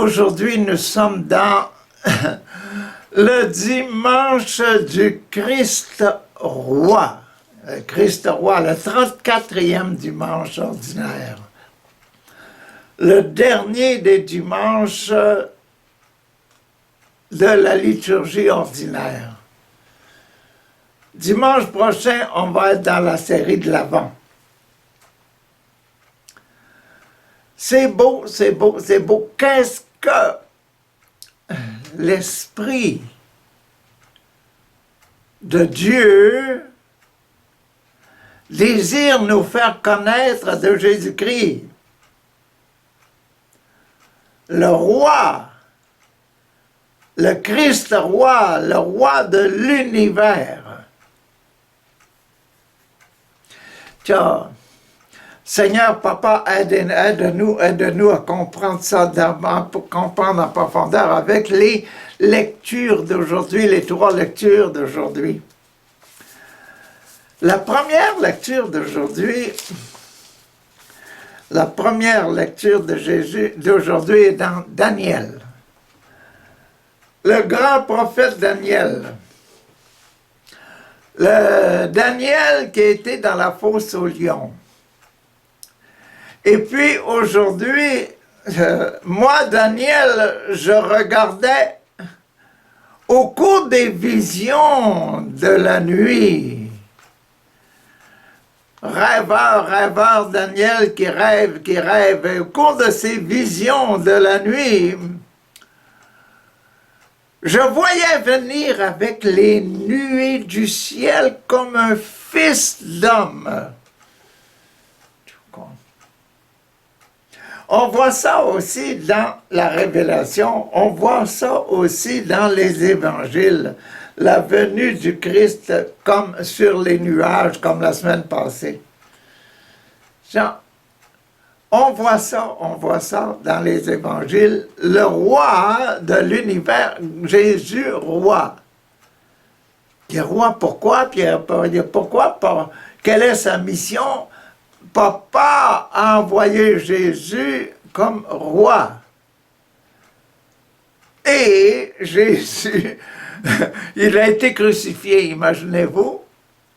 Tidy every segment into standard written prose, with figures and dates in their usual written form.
aujourd'hui, nous sommes dans le dimanche du Christ roi. Le Christ roi, le 34e dimanche ordinaire. Le dernier des dimanches de la liturgie ordinaire. Dimanche prochain, on va être dans la série de l'Avent. C'est beau, c'est beau, c'est beau. Qu'est-ce que l'Esprit de Dieu désire nous faire connaître de Jésus-Christ, le roi, le Christ roi, le roi de l'univers. Tiens, Seigneur, Papa, aide-nous à comprendre ça, pour comprendre en profondeur avec les lectures d'aujourd'hui, les 3 lectures d'aujourd'hui. La première lecture d'aujourd'hui, la première lecture de Jésus d'aujourd'hui est dans Daniel. Le grand prophète Daniel. Le Daniel qui était dans la fosse aux lions. Et puis aujourd'hui, moi, Daniel, je regardais au cours des visions de la nuit. Rêveur Daniel qui rêve. Et au cours de ces visions de la nuit, je voyais venir avec les nuées du ciel comme un fils d'homme. On voit ça aussi dans la Révélation, on voit ça aussi dans les évangiles, la venue du Christ comme sur les nuages, comme la semaine passée. On voit ça dans les évangiles, le roi de l'univers, Jésus roi. Il est roi pourquoi? Quelle est sa mission? Papa a envoyé Jésus comme roi. Et Jésus, il a été crucifié, imaginez-vous.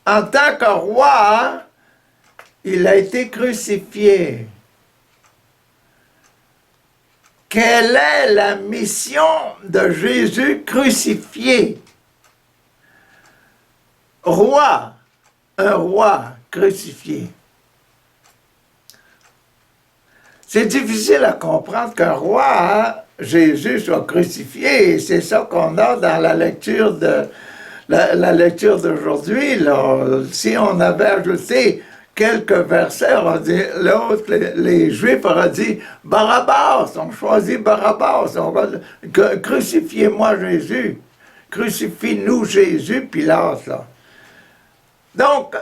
En tant que roi, il a été crucifié. Quelle est la mission de Jésus crucifié? Roi, un roi crucifié. C'est difficile à comprendre qu'un roi, Jésus, soit crucifié, et c'est ça qu'on a dans la lecture d'aujourd'hui. Si on avait ajouté quelques versets, l'autre, les Juifs auraient dit « Barabbas », on choisit Barabbas, crucifiez-moi Jésus, crucifie-nous Jésus, Pilate. Là. Donc,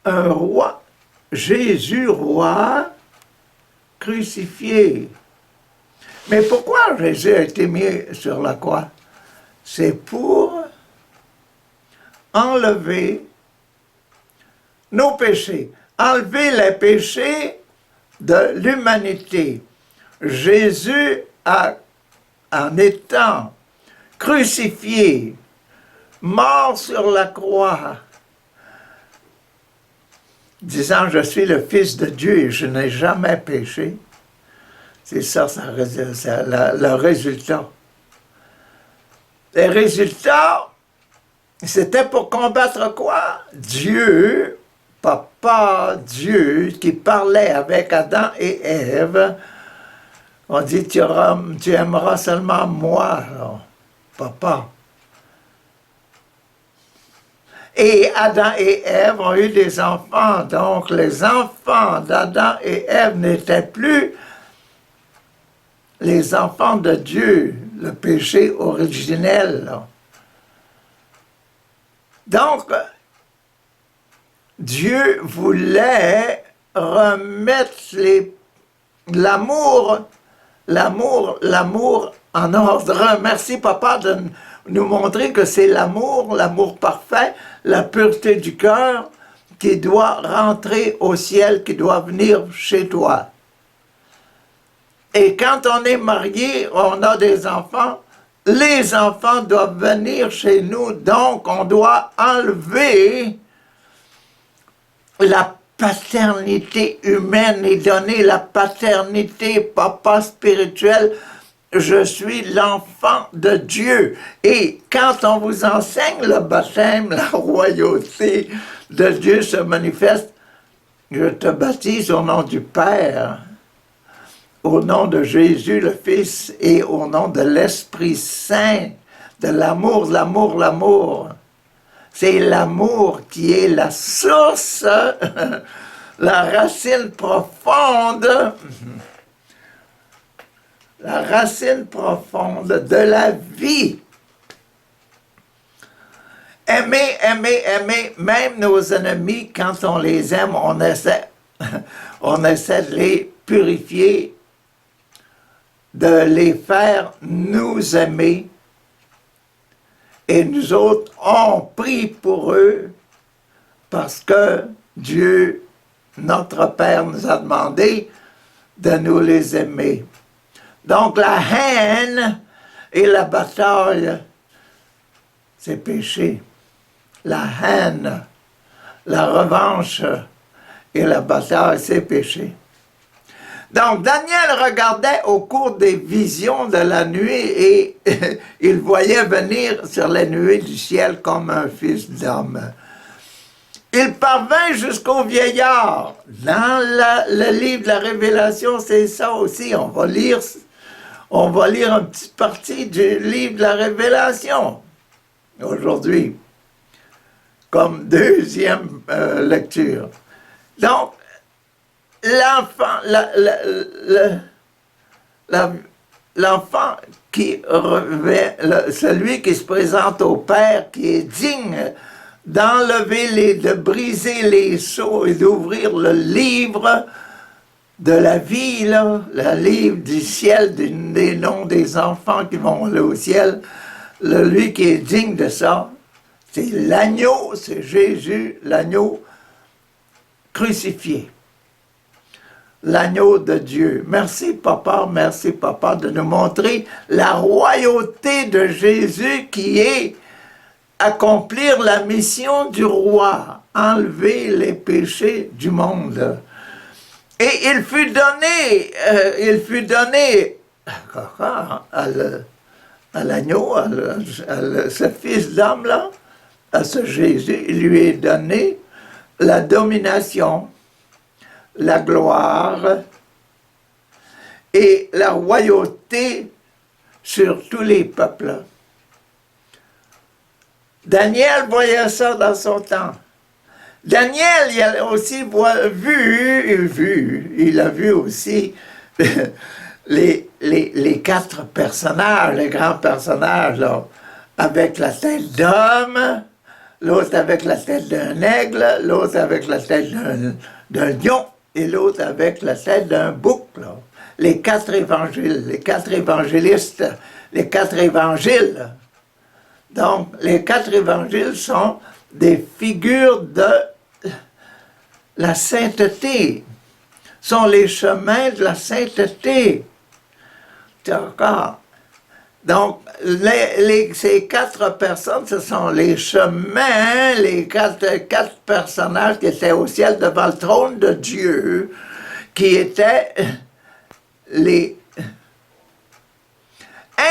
un roi, Jésus roi, crucifié. Mais pourquoi Jésus a été mis sur la croix? C'est pour enlever nos péchés, enlever les péchés de l'humanité. Jésus, en étant crucifié, mort sur la croix, disant « Je suis le Fils de Dieu et je n'ai jamais péché », c'est ça, le résultat. Les résultats, c'était pour combattre quoi? Dieu, Papa, Dieu, qui parlait avec Adam et Ève. On dit « Tu aimeras seulement moi, alors, Papa ». Et Adam et Ève ont eu des enfants. Donc, les enfants d'Adam et Ève n'étaient plus les enfants de Dieu, le péché originel. Donc, Dieu voulait remettre l'amour en ordre. Merci, Papa, de nous montrer que c'est l'amour parfait, la pureté du cœur qui doit rentrer au ciel, qui doit venir chez toi. Et quand on est marié, on a des enfants, les enfants doivent venir chez nous, donc on doit enlever la paternité humaine et donner la paternité, papa spirituel. Je suis l'enfant de Dieu. Et quand on vous enseigne le baptême, la royauté de Dieu se manifeste. Je te baptise au nom du Père, au nom de Jésus le Fils et au nom de l'Esprit Saint, de l'amour, l'amour, l'amour. C'est l'amour qui est la source, la racine profonde de la vie. Aimer, aimer, aimer, même nos ennemis, quand on les aime, on essaie de les purifier, de les faire nous aimer. Et nous autres, on prie pour eux parce que Dieu, notre Père, nous a demandé de nous les aimer. Donc la haine et la bataille, c'est péché. La haine, la revanche et la bataille, c'est péché. Donc, Daniel regardait au cours des visions de la nuit et il voyait venir sur les nuées du ciel comme un fils d'homme. Il parvint jusqu'au vieillard. Dans le livre de la Révélation, c'est ça aussi. On va lire une petite partie du livre de la Révélation aujourd'hui, comme deuxième lecture. Donc, l'enfant qui revêt, celui qui se présente au Père, qui est digne d'enlever de briser les sceaux et d'ouvrir le livre de la vie, là, le livre du ciel, des noms des enfants qui vont aller au ciel, lui qui est digne de ça, c'est l'agneau, c'est Jésus, l'agneau crucifié. L'agneau de Dieu. Merci papa, de nous montrer la royauté de Jésus qui est accomplir la mission du roi, enlever les péchés du monde. Et il fut donné à l'agneau, à ce fils d'homme-là, à ce Jésus, il lui est donné la domination, la gloire et la royauté sur tous les peuples. Daniel voyait ça dans son temps. Daniel, il a aussi il a vu aussi les quatre personnages, les grands personnages, là, avec la tête d'homme, l'autre avec la tête d'un aigle, l'autre avec la tête d'un lion, et l'autre avec la tête d'un bouc. Là. Les quatre évangiles, les quatre évangélistes, les quatre évangiles. Donc, les quatre évangiles sont des figures de la sainteté, sont les chemins de la sainteté. D'accord? Donc, ces quatre personnes, ce sont les chemins, les quatre personnages qui étaient au ciel devant le trône de Dieu, qui étaient les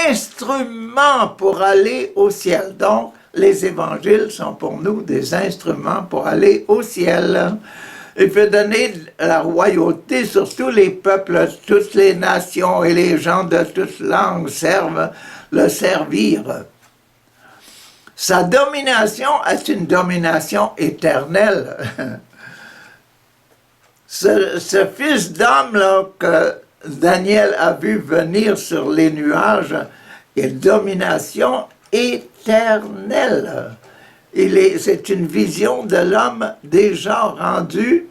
instruments pour aller au ciel. Donc, les évangiles sont pour nous des instruments pour aller au ciel. Il fait donner la royauté sur tous les peuples, toutes les nations et les gens de toutes langues le servir. Sa domination est une domination éternelle. Ce fils d'homme là, que Daniel a vu venir sur les nuages est une domination éternelle. C'est une vision de l'homme déjà rendu,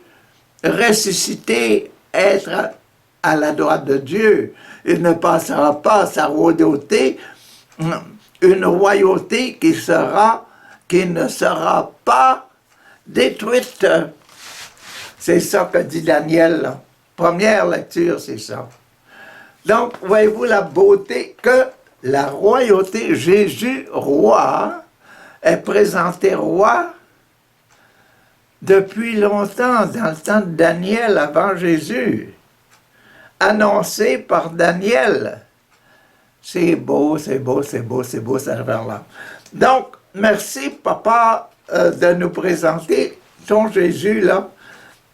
ressuscité, être à la droite de Dieu. Il ne passera pas à sa royauté, une royauté qui ne sera pas détruite. C'est ça que dit Daniel. Première lecture, c'est ça. Donc, voyez-vous la beauté que la royauté, Jésus, roi, est présenté roi depuis longtemps, dans le temps de Daniel, avant Jésus, annoncé par Daniel. C'est beau, c'est beau, c'est beau, c'est beau, cette affaire-là. Donc, merci, Papa, de nous présenter ton Jésus, là,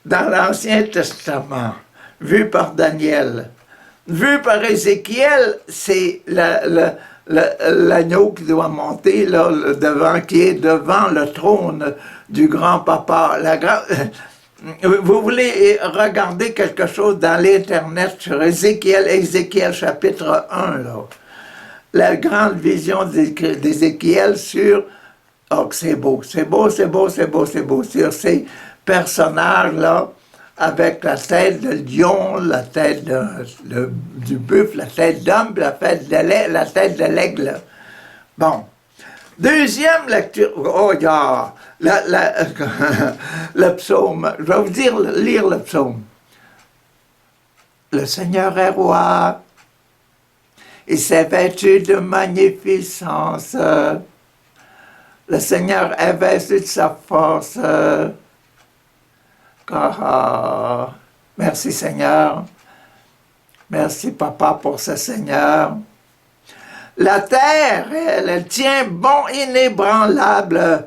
dans l'Ancien Testament, vu par Daniel. Vu par Ézéchiel, c'est l'agneau qui doit monter, là, qui est devant le trône du grand papa. Vous voulez regarder quelque chose dans l'Internet sur Ézéchiel chapitre 1, là. La grande vision d'Ézéchiel sur... Oh, c'est beau, c'est beau, c'est beau, c'est beau, c'est beau. Sur ces personnages-là, avec la tête de lion, la tête du buffle, la tête d'homme, la tête de l'aigle. Bon. Deuxième lecture. Oh, il y a le psaume. Je vais vous lire le psaume. Le Seigneur est roi. Il s'est vêtu de magnificence. Le Seigneur est vêtu de sa force. Merci Seigneur. Merci Papa pour ce Seigneur. La terre, elle tient bon, inébranlable.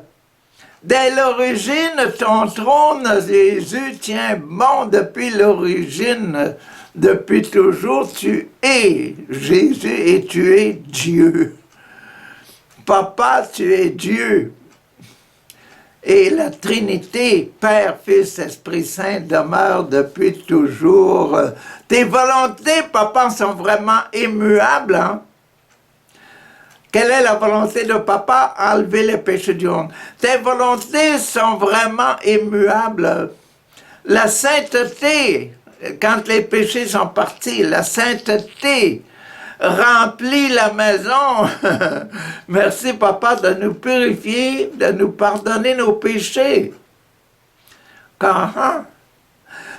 Dès l'origine, ton trône, Jésus, tient bon depuis l'origine. Depuis toujours, tu es Jésus et tu es Dieu. Papa, tu es Dieu. Et la Trinité, Père, Fils, Esprit Saint, demeure depuis toujours. Tes volontés, Papa, sont vraiment immuables. Hein? Quelle est la volonté de Papa? Enlever les péchés du monde. Tes volontés sont vraiment immuables. La sainteté, quand les péchés sont partis, la sainteté remplit la maison. Merci, Papa, de nous purifier, de nous pardonner nos péchés.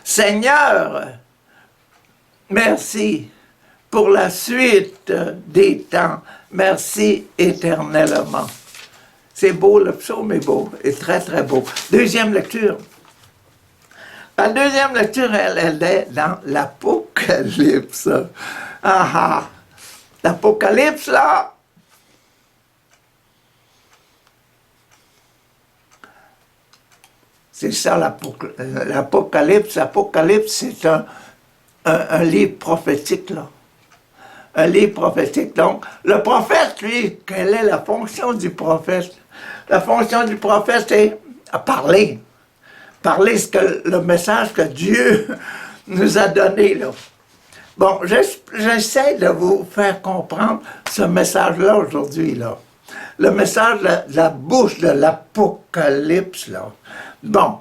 Seigneur, merci pour la suite des temps. Merci éternellement. C'est beau, le psaume est beau, et très, très beau. Deuxième lecture. La deuxième lecture, elle est dans l'Apocalypse. L'Apocalypse, là, c'est ça l'Apocalypse. L'Apocalypse, c'est un livre prophétique, là. Un livre prophétique. Donc, le prophète, lui, quelle est la fonction du prophète? La fonction du prophète, c'est parler. Parler le message que Dieu nous a donné, là. Bon, j'essaie de vous faire comprendre ce message-là aujourd'hui, là. Le message de la bouche de l'Apocalypse, là. Bon,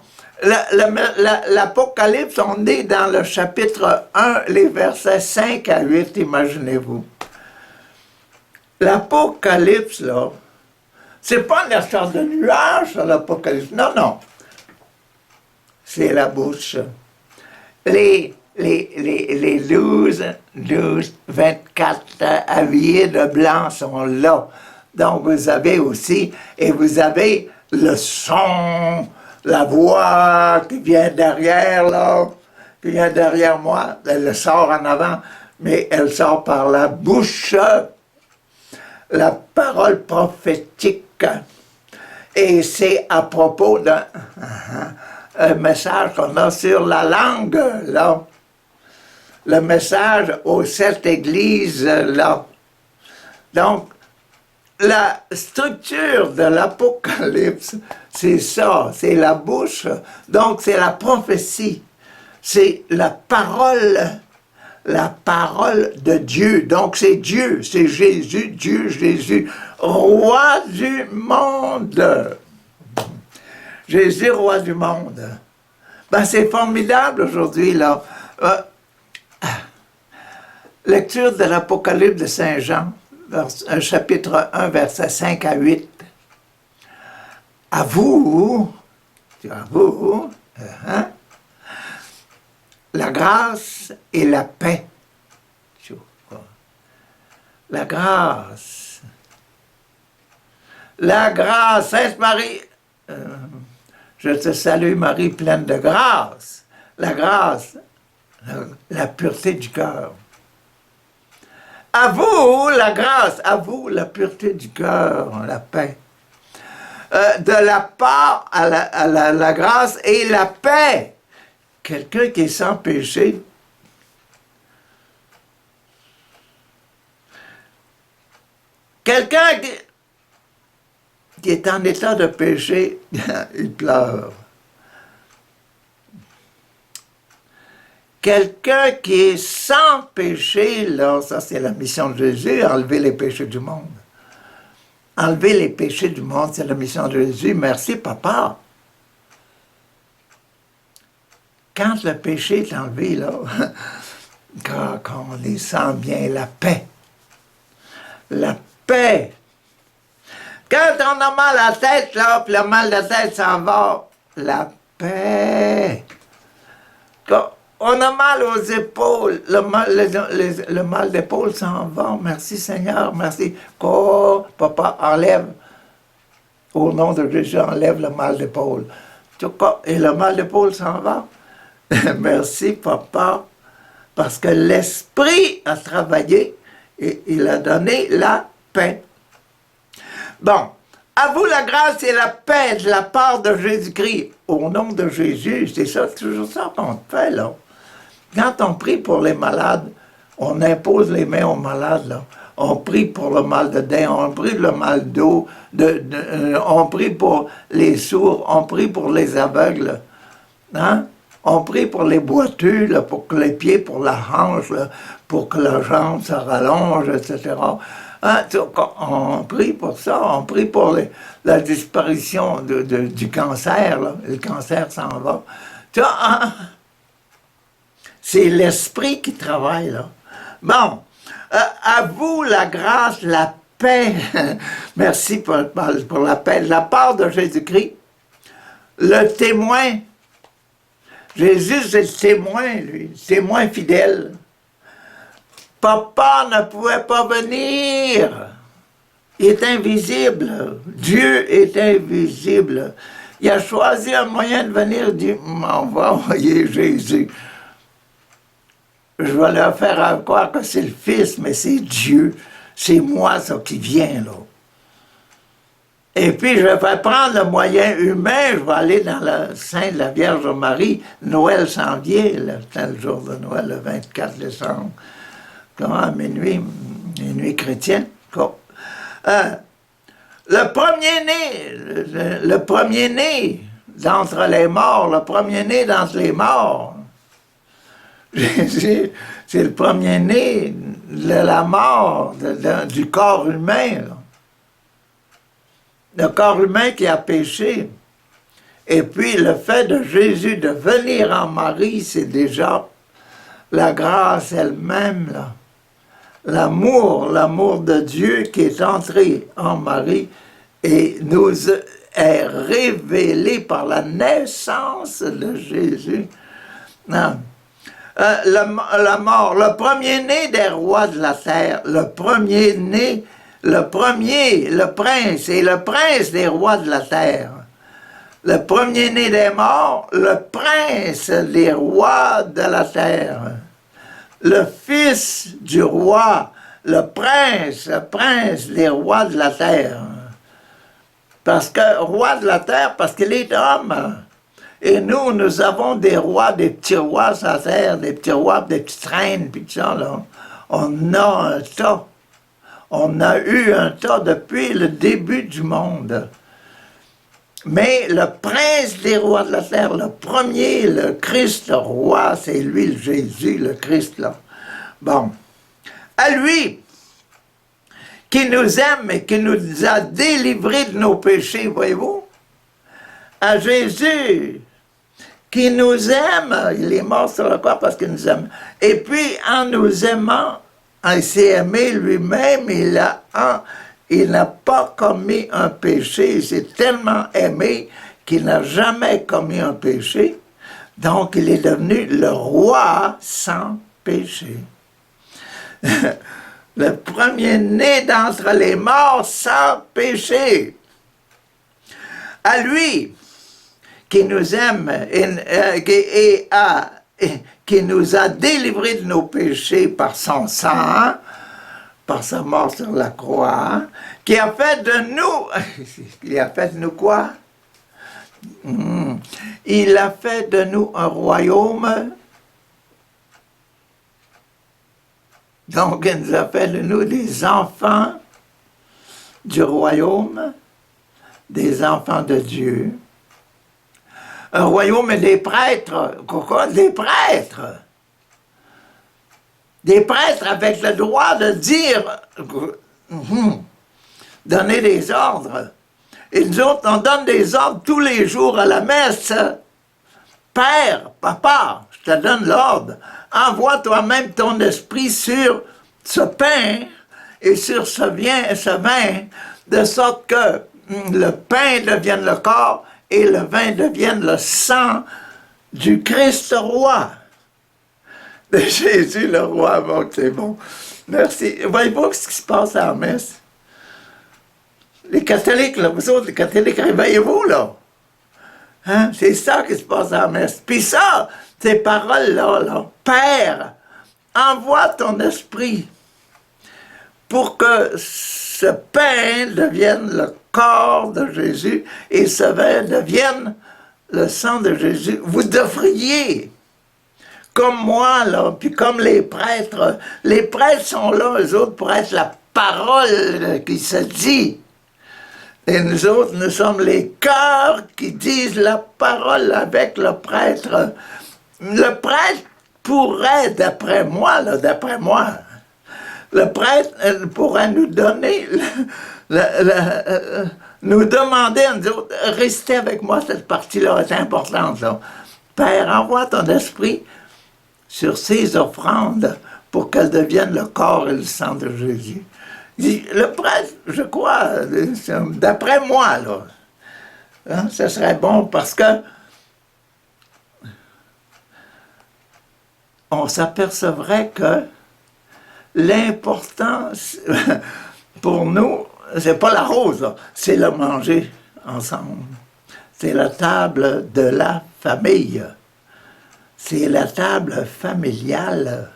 l'Apocalypse, on est dans le chapitre 1, les versets 5 à 8, imaginez-vous. L'Apocalypse, là, c'est pas une histoire de nuages, l'Apocalypse. Non, non. C'est la bouche. Les 12, 24 habillés de blanc sont là. Donc, vous avez aussi, et vous avez le son, la voix qui vient derrière, là, qui vient derrière moi. Elle sort en avant, mais elle sort par la bouche, la parole prophétique. Et c'est à propos d'un message qu'on a sur la langue, là. Le message aux 7 églises, là. Donc, la structure de l'Apocalypse, c'est ça, c'est la bouche. Donc, c'est la prophétie. C'est la parole de Dieu. Donc, c'est Dieu, c'est Jésus, Dieu, Jésus, roi du monde. Jésus, roi du monde. Ben, c'est formidable aujourd'hui, là. Lecture de l'Apocalypse de Saint Jean, chapitre 1, versets 5 à 8. À vous, la grâce et la paix La grâce. La grâce, Sainte Marie, je te salue Marie, pleine de grâce. La grâce, la pureté du cœur. À vous la grâce, à vous la pureté du cœur, la paix. De la part à la grâce et la paix. Quelqu'un qui est sans péché, quelqu'un qui est en état de péché, il pleure. Quelqu'un qui est sans péché, là, ça c'est la mission de Jésus, enlever les péchés du monde. Enlever les péchés du monde, c'est la mission de Jésus. Merci, papa. Quand le péché est enlevé, là, quand on les sent bien, la paix. La paix. Quand on a mal à la tête, là, puis le mal de tête s'en va, la paix. Quand on a mal aux épaules, le mal d'épaule s'en va. Merci Seigneur, merci. Oh, papa, enlève. Au nom de Jésus, enlève le mal d'épaule. Et le mal d'épaule s'en va. Merci papa, parce que l'Esprit a travaillé et il a donné la paix. Bon, à vous la grâce et la paix de la part de Jésus-Christ. Au nom de Jésus, c'est ça, toujours ça qu'on fait, là. Quand on prie pour les malades, on impose les mains aux malades, là. On prie pour le mal de dents, on prie pour le mal d'eau, on prie pour les sourds, on prie pour les aveugles. Hein? On prie pour les boiteux, là, pour que les pieds, pour la hanche, là, pour que la jambe se rallonge, etc. Hein? On prie pour ça, on prie pour la disparition du cancer, là. Le cancer s'en va. Hein? C'est l'Esprit qui travaille, là. Bon, à vous la grâce, la paix. Merci pour la paix. De la part de Jésus-Christ, le témoin. Jésus, c'est le témoin, lui, le témoin fidèle. Papa ne pouvait pas venir. Il est invisible. Dieu est invisible. Il a choisi un moyen de venir. Il dit, on va envoyer Jésus. Je vais leur faire croire que c'est le Fils, mais c'est Dieu. C'est moi, ça, qui vient, là. Et puis, je vais prendre le moyen humain, je vais aller dans le sein de la Vierge Marie. Noël s'en vient, c'est le jour de Noël, le 24 décembre. Comment, à minuit chrétien. Le premier-né d'entre les morts, le premier-né d'entre les morts. Jésus, c'est le premier-né de la mort du corps humain, là. Le corps humain qui a péché. Et puis le fait de Jésus de venir en Marie, c'est déjà la grâce elle-même, là. L'amour de Dieu qui est entré en Marie et nous est révélé par la naissance de Jésus. Non. La mort, le premier-né des rois de la terre, le premier-né, le prince, et le prince des rois de la terre. Le premier-né des morts, le prince des rois de la terre. Le fils du roi, le prince des rois de la terre. Parce que, roi de la terre, parce qu'il est homme. Et nous avons des rois, des petits rois sur la terre, des petits rois, des petites reines, puis tout ça, là. On a un tas. On a eu un tas depuis le début du monde. Mais le prince des rois de la terre, le premier, le Christ, le roi, c'est lui, le Jésus, le Christ, là. Bon. À lui, qui nous aime et qui nous a délivrés de nos péchés, voyez-vous? À Jésus, qui nous aime, il est mort sur la croix parce qu'il nous aime. Et puis, en nous aimant, il s'est aimé lui-même, il n'a pas commis un péché, il s'est tellement aimé qu'il n'a jamais commis un péché, donc il est devenu le roi sans péché. le premier-né d'entre les morts sans péché. À lui qui nous aime qui nous a délivrés de nos péchés par son sang, par sa mort sur la croix, qui a fait de nous, il a fait de nous quoi? Il a fait de nous un royaume. Donc, il nous a fait de nous des enfants du royaume, des enfants de Dieu. Un royaume des prêtres. Pourquoi des prêtres? Des prêtres avec le droit de dire, donner des ordres. Et nous autres, on donne des ordres tous les jours à la messe. Père, papa, je te donne l'ordre. Envoie toi-même ton esprit sur ce pain et sur ce vin, de sorte que le pain devienne le corps et le vin devienne le sang du Christ roi. De Jésus le roi. Bon, c'est bon. Merci. Voyez-vous ce qui se passe à la messe? Les catholiques, là, vous autres, les catholiques, réveillez-vous, là. Hein? C'est ça qui se passe à la messe. Puis ça, ces paroles-là, Père, envoie ton esprit pour que ce pain devienne le corps de Jésus et ce vin devienne le sang de Jésus. Vous devriez, comme moi, là, puis comme les prêtres sont là, eux autres, pour être la parole qui se dit. Et nous autres, nous sommes les cœurs qui disent la parole avec le prêtre. Le prêtre pourrait, d'après moi, le prêtre pourrait nous donner, nous demander, nous autres, restez avec moi, cette partie-là est importante. Là. Père, envoie ton esprit sur ces offrandes pour qu'elles deviennent le corps et le sang de Jésus. Le prêtre, je crois, d'après moi, là, hein, ce serait bon parce que on s'apercevrait que l'important pour nous, c'est pas la rose, c'est le manger ensemble. C'est la table de la famille. C'est la table familiale.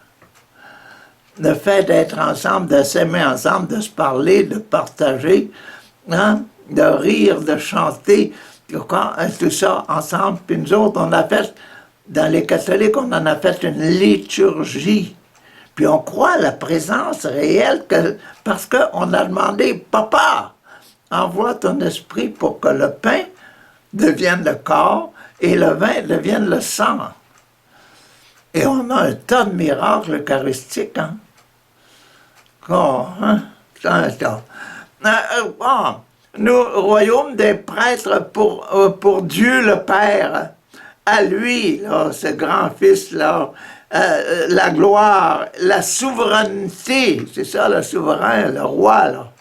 Le fait d'être ensemble, de s'aimer ensemble, de se parler, de partager, hein, de rire, de chanter, tout ça ensemble. Puis nous autres, on a fait, dans les catholiques, on en a fait une liturgie. Puis on croit à la présence réelle parce qu'on a demandé, Papa, envoie ton esprit pour que le pain devienne le corps et le vin devienne le sang. Et on a un tas de miracles eucharistiques, hein? Oh, hein? Nous, royaume des prêtres pour Dieu le Père, à lui, là, ce grand Fils-là, la gloire, la souveraineté, c'est ça le souverain, le roi, là,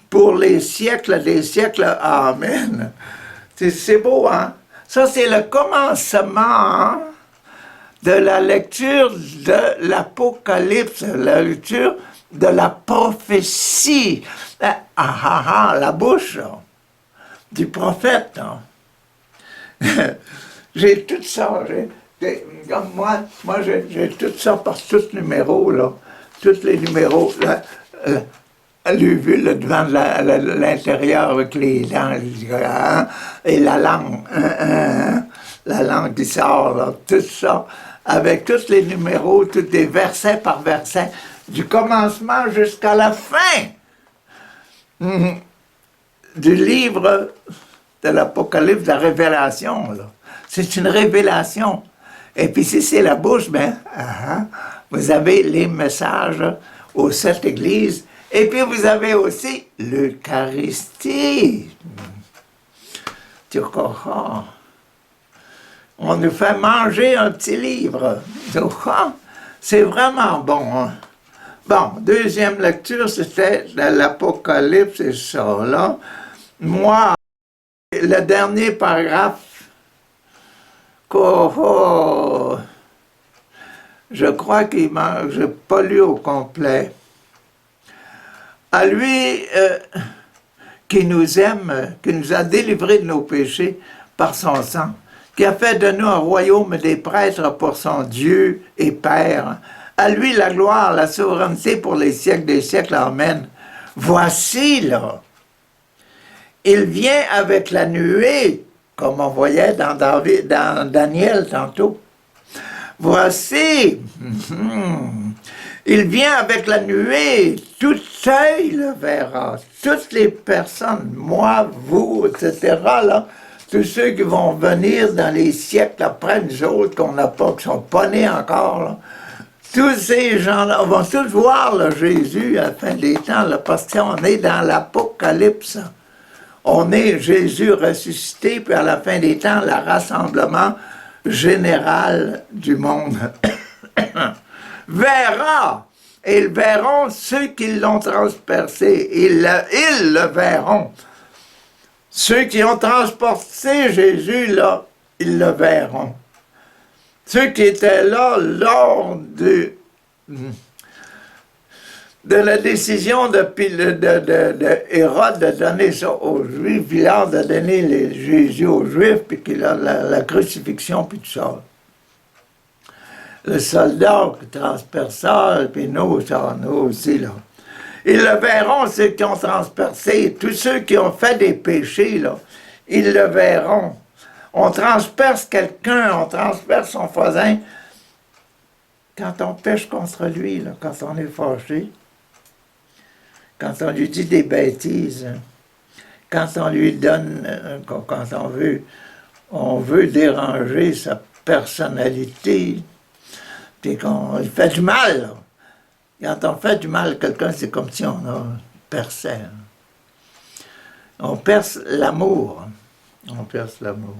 pour les siècles des siècles, amen. C'est beau, hein? Ça, c'est le commencement, hein, de la lecture de l'Apocalypse, la lecture de la prophétie. La bouche là, du prophète. J'ai tout ça. Comme moi j'ai tout ça par tous les numéros, là. Tous les numéros. Vu le devant de l'intérieur avec les dents, hein, et la langue. La langue qui sort, là, tout ça. Avec tous les numéros, tous les versets par verset, du commencement jusqu'à la fin du livre de l'Apocalypse, de la révélation. C'est une révélation. Et puis si c'est la bouche, vous avez les messages aux 7 églises, et puis vous avez aussi l'Eucharistie. On nous fait manger un petit livre. C'est vraiment bon. Hein? Bon, deuxième lecture, c'était l'Apocalypse et ça, là. Moi, le dernier paragraphe, je crois qu'il manque, je n'ai pas lu au complet. À lui qui nous aime, qui nous a délivrés de nos péchés par son sang, qui a fait de nous un royaume des prêtres pour son Dieu et Père. À lui la gloire, la souveraineté pour les siècles des siècles. Amen. Voici, là, il vient avec la nuée, comme on voyait dans Daniel tantôt. Voici, il vient avec la nuée, tout œil le verra, toutes les personnes, moi, vous, etc., là, tous ceux qui vont venir dans les siècles après nous autres, qu'on n'a pas, qui ne sont pas nés encore, là, tous ces gens-là vont tous voir là, Jésus à la fin des temps, là, parce qu'on est dans l'Apocalypse. On est Jésus ressuscité, puis à la fin des temps, le rassemblement général du monde verra, et ils verront ceux qui l'ont transpercé, ils le verront. Ceux qui ont transporté Jésus, là, ils le verront. Ceux qui étaient là lors de la décision de Hérode de donner ça aux Juifs, Pilate de donner Jésus aux Juifs, puis qu'il a la crucifixion, puis tout ça. Le soldat qui transperça, puis nous aussi, là. Ils le verront, ceux qui ont transpercé, tous ceux qui ont fait des péchés, là, ils le verront. On transperce quelqu'un, on transperce son voisin quand on pêche contre lui, là, quand on est fâché, quand on lui dit des bêtises, quand on lui donne, quand on veut déranger sa personnalité, puis qu'on lui fait du mal. Là. Quand on fait du mal à quelqu'un, c'est comme si on a percé. On perce l'amour. On perce l'amour.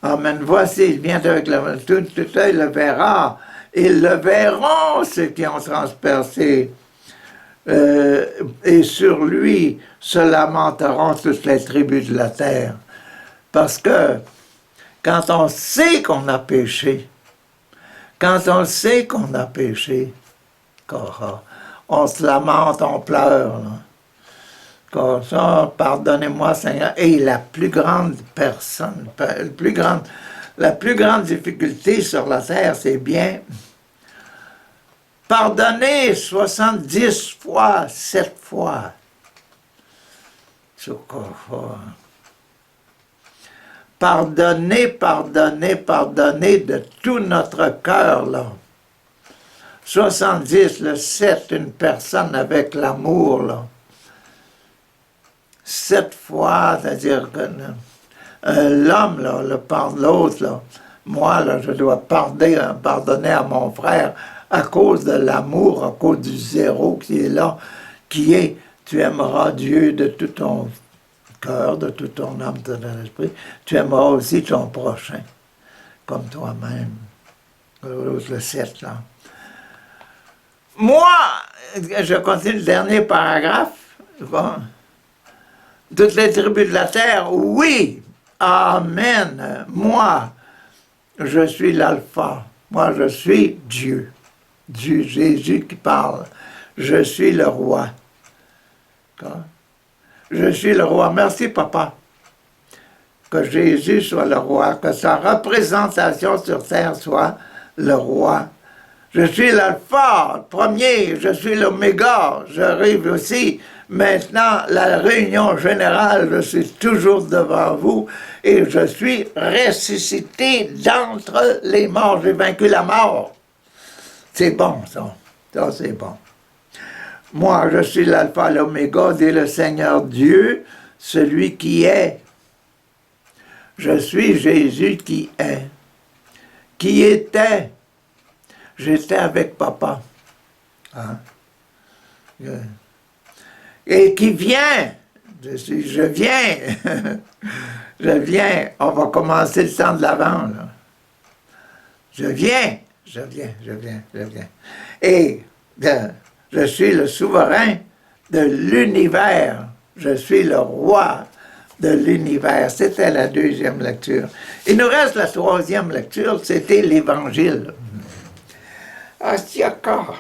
Amen. Voici, il vient avec l'amour. Tout œil le verra. Ils le verront, ceux qui ont transpercé. Et sur lui se lamenteront toutes les tribus de la terre. Parce que quand on sait qu'on a péché, quand on sait qu'on a péché, on se lamente, on pleure. Là. Comme ça, pardonnez-moi Seigneur. Et la plus grande personne, la plus grande difficulté sur la terre, c'est bien pardonner 70 fois, 7 fois. Pardonner, pardonner, pardonner de tout notre cœur, là. 70, le 7, une personne avec l'amour, là. 7 fois, c'est-à-dire que l'homme, là, l'autre, là, moi, là, je dois pardonner à mon frère à cause de l'amour, à cause du zéro qui est là, qui est, tu aimeras Dieu de tout ton cœur, de toute ton âme, de ton esprit, tu aimeras aussi ton prochain, comme toi-même. Le 7, là. Moi, je continue le dernier paragraphe. Bon. Toutes les tribus de la terre, oui, amen. Moi, je suis l'alpha. Moi, je suis Dieu. Dieu, Jésus qui parle. Je suis le roi. Je suis le roi. Merci, papa. Que Jésus soit le roi, que sa représentation sur terre soit le roi. Je suis l'alpha, le premier, je suis l'oméga, j'arrive aussi. Maintenant, la réunion générale, je suis toujours devant vous et je suis ressuscité d'entre les morts. J'ai vaincu la mort. C'est bon, ça. Ça, c'est bon. Moi, je suis l'alpha, l'oméga, dit le Seigneur Dieu, celui qui est. Je suis Jésus qui est. Qui était. J'étais avec papa. Hein? Et qui vient. Je viens. Je viens. On va commencer le temps de l'Avent. Je viens. Et je suis le souverain de l'univers. Je suis le roi de l'univers. C'était la deuxième lecture. Il nous reste la troisième lecture, c'était l'Évangile. Ah, c'est encore.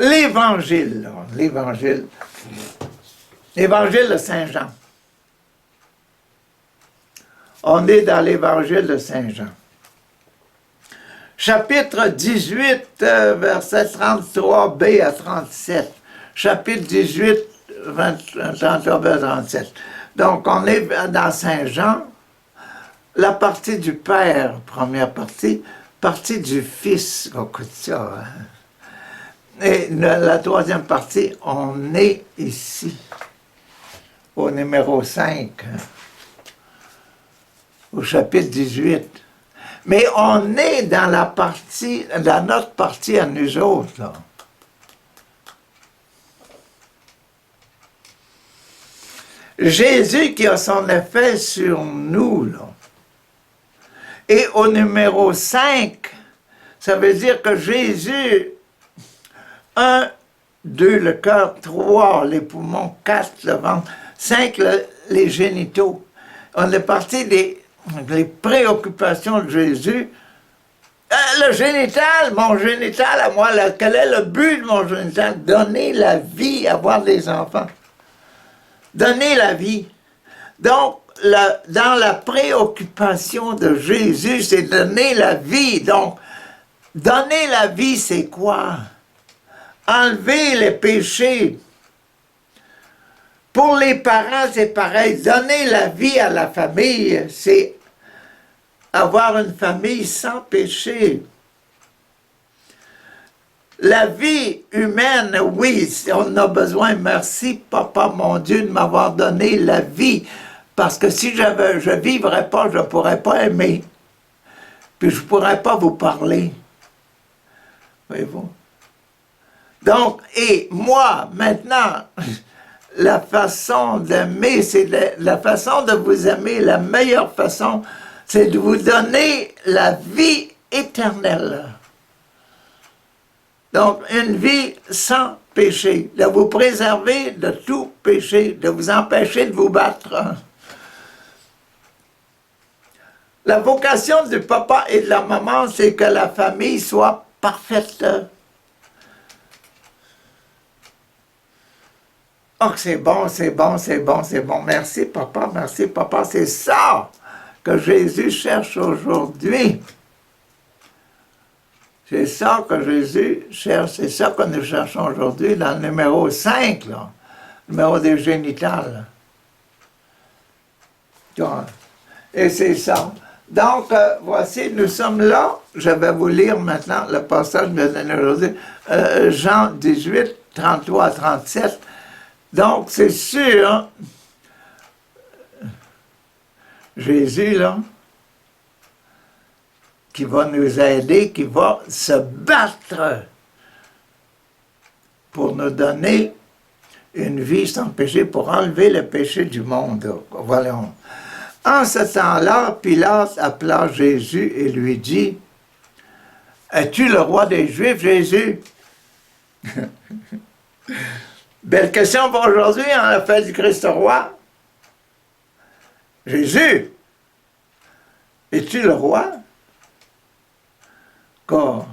l'évangile, l'évangile de Saint Jean. On est dans l'évangile de Saint Jean. Chapitre 18, verset 33b à 37. Chapitre 18, 33b à 37. Donc, on est dans Saint Jean, la partie du Père, première partie du Fils, écoute ça. Hein? Et la troisième partie, on est ici, au numéro 5, au chapitre 18. Mais on est dans notre partie à nous autres, là. Jésus qui a son effet sur nous, là. Et au numéro 5, ça veut dire que Jésus, 1, 2, le cœur, 3, les poumons, 4, le ventre, 5, les génitaux. On est parti des préoccupations de Jésus. Le génital, mon génital à moi, quel est le but de mon génital? Donner la vie, avoir des enfants. Donner la vie. Donc, dans la préoccupation de Jésus, c'est donner la vie. Donc, donner la vie, c'est quoi? Enlever les péchés. Pour les parents, c'est pareil. Donner la vie à la famille, c'est avoir une famille sans péché. La vie humaine, oui, on a besoin. Merci, Papa, mon Dieu, de m'avoir donné la vie. Parce que si je ne vivrais pas, je ne pourrais pas aimer. Puis je ne pourrais pas vous parler. Voyez-vous? Donc, et moi, maintenant, la façon d'aimer, c'est la façon de vous aimer, la meilleure façon, c'est de vous donner la vie éternelle. Donc, une vie sans péché, de vous préserver de tout péché, de vous empêcher de vous battre. La vocation du papa et de la maman, c'est que la famille soit parfaite. Oh, c'est bon, c'est bon, c'est bon, c'est bon. Merci, papa, merci, papa. C'est ça que Jésus cherche aujourd'hui. C'est ça que Jésus cherche, c'est ça que nous cherchons aujourd'hui dans le numéro 5, là, le numéro des génitales. Et c'est ça. Donc, voici, nous sommes là. Je vais vous lire maintenant le passage de aujourd'hui, Jean 18, 33 à 37. Donc, c'est sûr, Jésus, là, qui va nous aider, qui va se battre pour nous donner une vie sans péché, pour enlever le péché du monde. Voilà. En ce temps-là, Pilate appela Jésus et lui dit, « Es-tu le roi des Juifs, Jésus? » Belle question pour aujourd'hui, on a fait du Christ roi. Jésus, es-tu le roi? Quoi?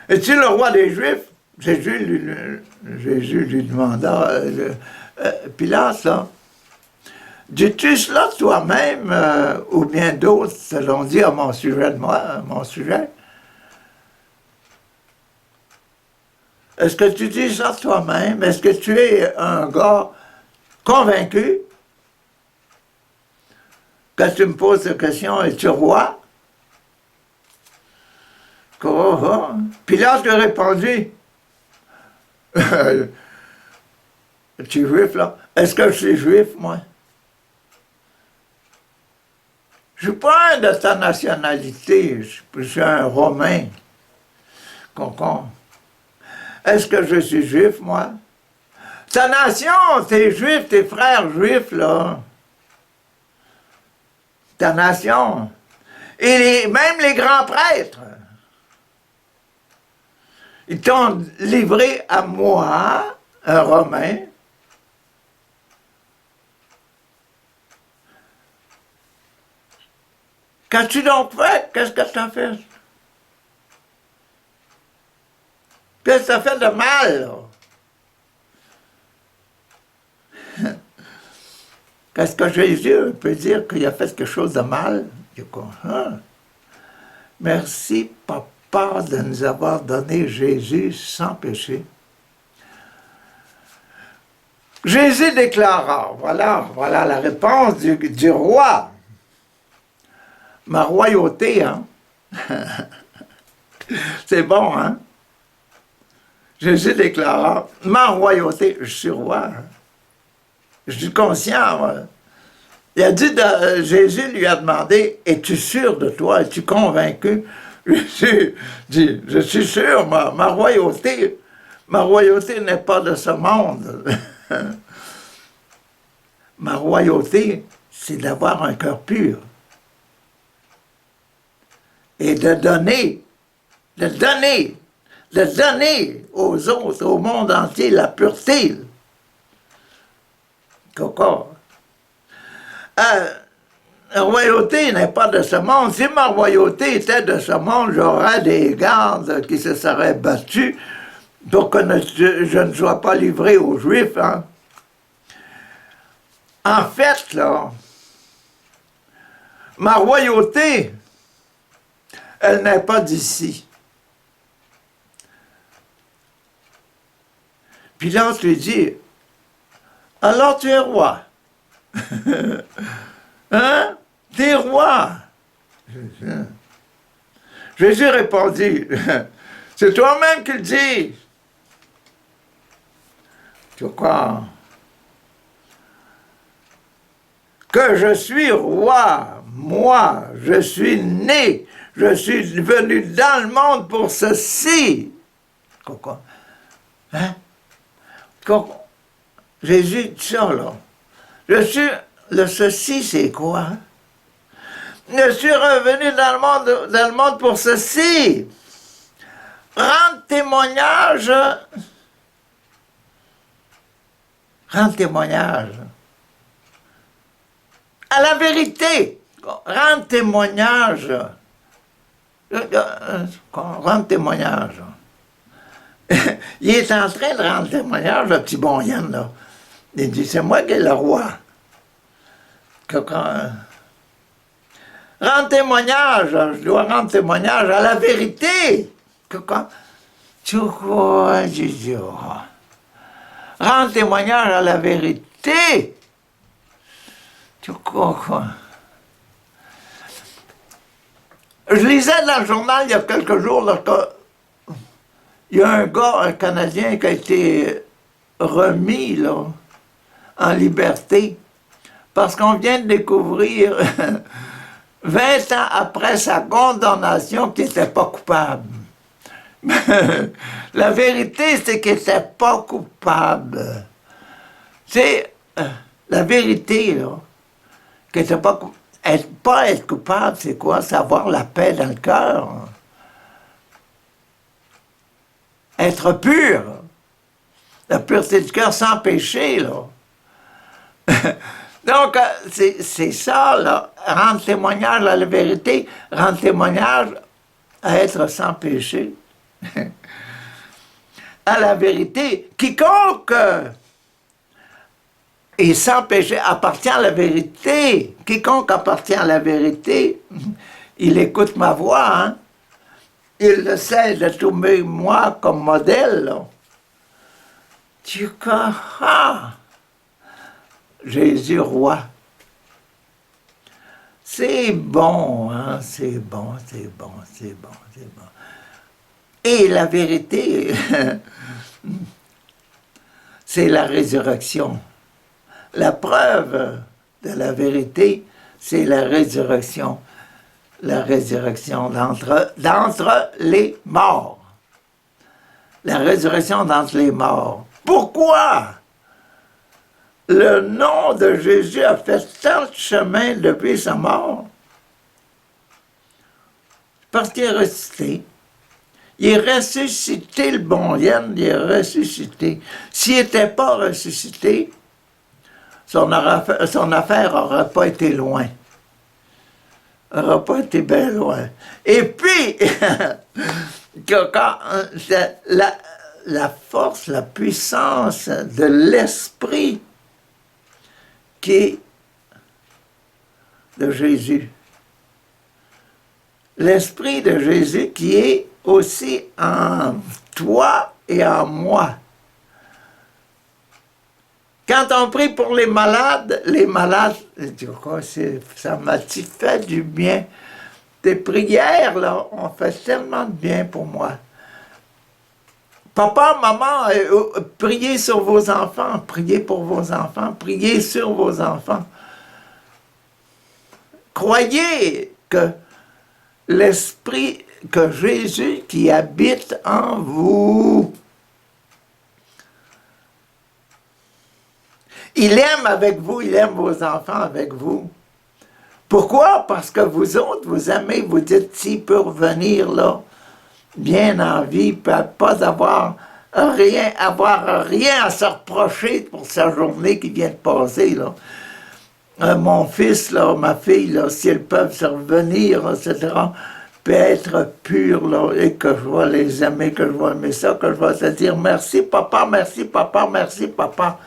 Es-tu le roi des Juifs? Jésus lui demanda, Pilate, là, dis-tu cela toi-même ou bien d'autres te l'ont dit à mon sujet de moi, à mon sujet? Est-ce que tu dis ça toi-même? Est-ce que tu es un gars convaincu que tu me poses cette question, es-tu roi? Pilate lui a répondu, tu es juif là? Est-ce que je suis juif, moi? Je ne suis pas un de ta nationalité, je suis un Romain. Concon. Est-ce que je suis juif, moi? Ta nation, tes juifs, tes frères juifs, là. Ta nation. Et même les grands prêtres. Ils t'ont livré à moi, un Romain. Qu'as-tu donc fait? Qu'est-ce que tu as fait? Qu'est-ce que ça fait de mal, là? Qu'est-ce que Jésus peut dire qu'il a fait quelque chose de mal? Je dis, hein? Merci, Papa, de nous avoir donné Jésus sans péché. Jésus déclara, voilà la réponse du roi. Ma royauté, hein? C'est bon, hein? Jésus déclara, ma royauté, je suis roi, hein? Je suis conscient, moi. Il a dit, Jésus lui a demandé, es-tu sûr de toi? Es-tu convaincu? Jésus dit, je suis sûr, ma royauté n'est pas de ce monde. Ma royauté, c'est d'avoir un cœur pur. Et de donner aux autres, au monde entier, la pureté. La royauté n'est pas de ce monde. Si ma royauté était de ce monde, j'aurais des gardes qui se seraient battus pour que je ne sois pas livré aux Juifs. Hein. En fait, là, ma royauté, elle n'est pas d'ici. Puis l'autre lui dit, alors tu es roi. Hein? Tu es roi. Jésus répondit, c'est toi-même qui le dis. Tu crois que je suis roi, moi, je suis né, je suis venu dans le monde pour ceci. Pourquoi? Hein? Jésus dit ça, là. Le ceci, c'est quoi? Je suis revenu dans le monde pour ceci. Rendre témoignage. À la vérité. Rendre témoignage. Rendre témoignage. Il est en train de rendre témoignage, le petit bon Yann, là. Il dit, c'est moi qui est le roi. Rendre témoignage, je dois rendre témoignage à la vérité. Tu crois, Jésus? Rendre témoignage à la vérité. Tu crois quoi? Je lisais dans le journal il y a quelques jours, là, il y a un gars, un Canadien, qui a été remis là, en liberté parce qu'on vient de découvrir 20 ans après sa condamnation qu'il n'était pas coupable. La vérité, c'est qu'il n'était pas coupable. C'est la vérité, là, qu'il n'était pas coupable. Pas être coupable, c'est quoi? C'est avoir la paix dans le cœur. Être pur. La pureté du cœur sans péché, là. Donc, c'est ça, là. Rendre témoignage à la vérité, rendre témoignage à être sans péché. À la vérité. Quiconque est sans péché appartient à la vérité. Quiconque appartient à la vérité, il écoute ma voix, hein. Il essaie de trouver moi comme modèle, là. Tu crois? Jésus roi. C'est bon, hein? C'est bon. Et la vérité, c'est la résurrection. La preuve de la vérité, c'est la résurrection. La résurrection d'entre les morts. La résurrection d'entre les morts. Pourquoi le nom de Jésus a fait tant de chemin depuis sa mort? Parce qu'il est ressuscité. Il est ressuscité, le bon Yann, il est ressuscité. S'il n'était pas ressuscité, son affaire n'aurait pas été loin. N'aurait pas été bien loin. Et puis, la force, la puissance de l'Esprit qui est de Jésus. L'Esprit de Jésus qui est aussi en toi et en moi. Quand on prie pour les malades, ça m'a fait du bien. Tes prières, là, ont fait tellement de bien pour moi. Papa, maman, priez sur vos enfants, priez pour vos enfants, priez sur vos enfants. Croyez que l'Esprit, que Jésus qui habite en vous, il aime avec vous, il aime vos enfants avec vous. Pourquoi? Parce que vous autres, vous aimez, vous dites, s'il peut revenir là, bien en vie, pas avoir rien à se reprocher pour sa journée qui vient de passer, là. Mon fils, là, ma fille, là, si elles peuvent se revenir, etc., peut être pur, là, et que je vais les aimer, que je vais aimer ça, que je vais se dire merci papa, merci papa, merci papa,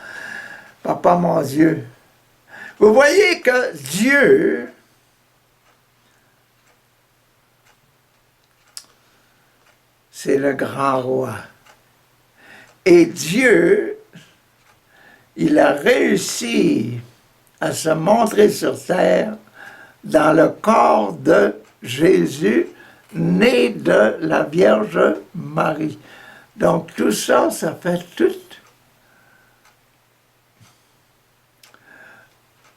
papa mon Dieu. Vous voyez que Dieu, c'est le grand roi. Et Dieu, il a réussi à se montrer sur terre dans le corps de Jésus, né de la Vierge Marie. Donc tout ça, ça fait toute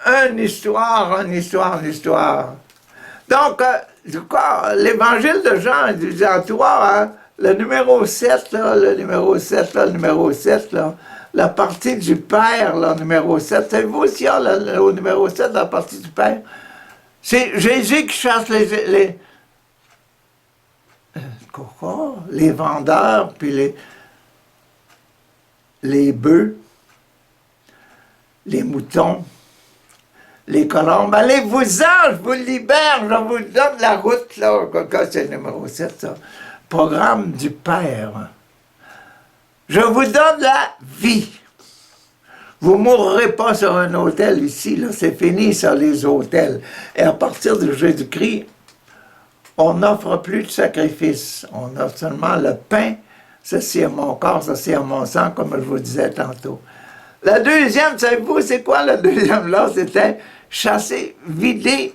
une histoire. Donc, l'évangile de Jean disait à toi, hein, le numéro 7, la partie du Père, le numéro 7. Savez-vous aussi, au numéro 7, la partie du Père? C'est Jésus qui chasse les vendeurs, puis les bœufs, les moutons, les colombes. Allez-vous-en, je vous libère, je vous donne la route, là. C'est le numéro 7, ça. Programme du Père. Je vous donne la vie. Vous ne mourrez pas sur un autel ici, là. C'est fini, ça, les autels. Et à partir de Jésus-Christ, on n'offre plus de sacrifice. On offre seulement le pain. Ceci est mon corps, ceci est mon sang, comme je vous disais tantôt. La deuxième, savez-vous, c'est quoi la deuxième là? C'était chasser, vider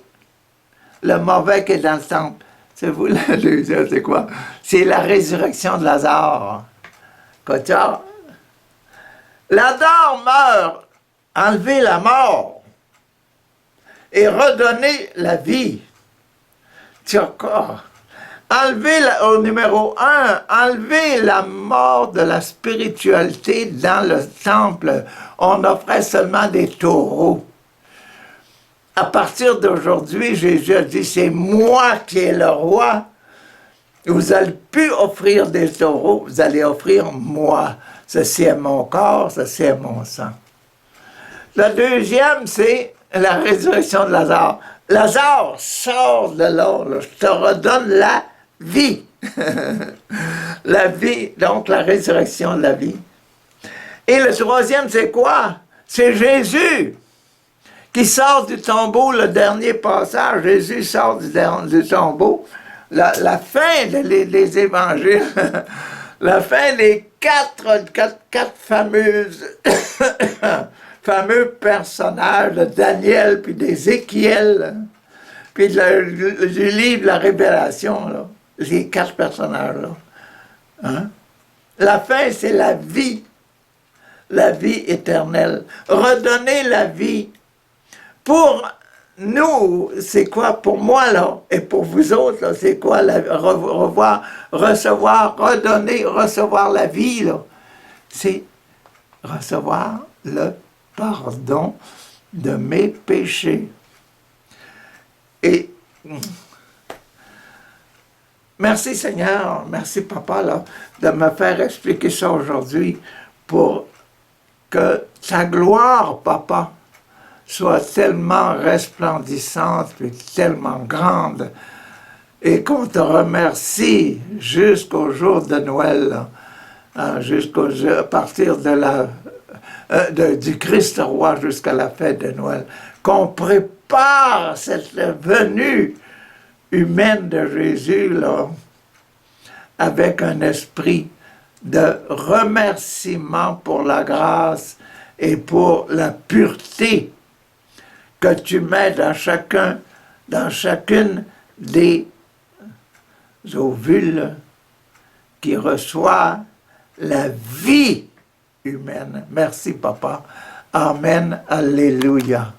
le mauvais qui est dans le temple. Savez-vous, la deuxième, c'est quoi? C'est la résurrection de Lazare. Cotard. Lazare meurt, enlever la mort et redonner la vie. Au numéro 1, enlever la mort de la spiritualité dans le temple. On offrait seulement des taureaux. À partir d'aujourd'hui, Jésus a dit, c'est moi qui est le roi. Vous n'allez plus offrir des taureaux, vous allez offrir moi. Ceci est mon corps, ceci est mon sang. La deuxième, c'est la résurrection de Lazare. Lazare, sors de là, je te redonne la vie. La vie, donc la résurrection de la vie. Et le troisième, c'est quoi? C'est Jésus qui sort du tombeau, le dernier passage. Jésus sort du tombeau. La fin des évangiles, la fin des quatre fameux personnages de Daniel, puis d'Ézéchiel, puis du livre de la Révélation, là, les 4 personnages-là. Hein? La fin, c'est la vie éternelle. Redonner la vie. Pour nous, c'est quoi? Pour moi, là, et pour vous autres, là, c'est quoi? Recevoir la vie, là. C'est recevoir le pardon de mes péchés. Et merci Seigneur, merci Papa, là, de me faire expliquer ça aujourd'hui pour que ta gloire, Papa, soit tellement resplendissante et tellement grande et qu'on te remercie jusqu'au jour de Noël, là, hein, à partir de du Christ roi jusqu'à la fête de Noël, qu'on prépare cette venue humaine de Jésus là, avec un esprit de remerciement pour la grâce et pour la pureté que tu mets dans chacune des ovules qui reçoit la vie humaine. Merci, Papa. Amen. Alléluia.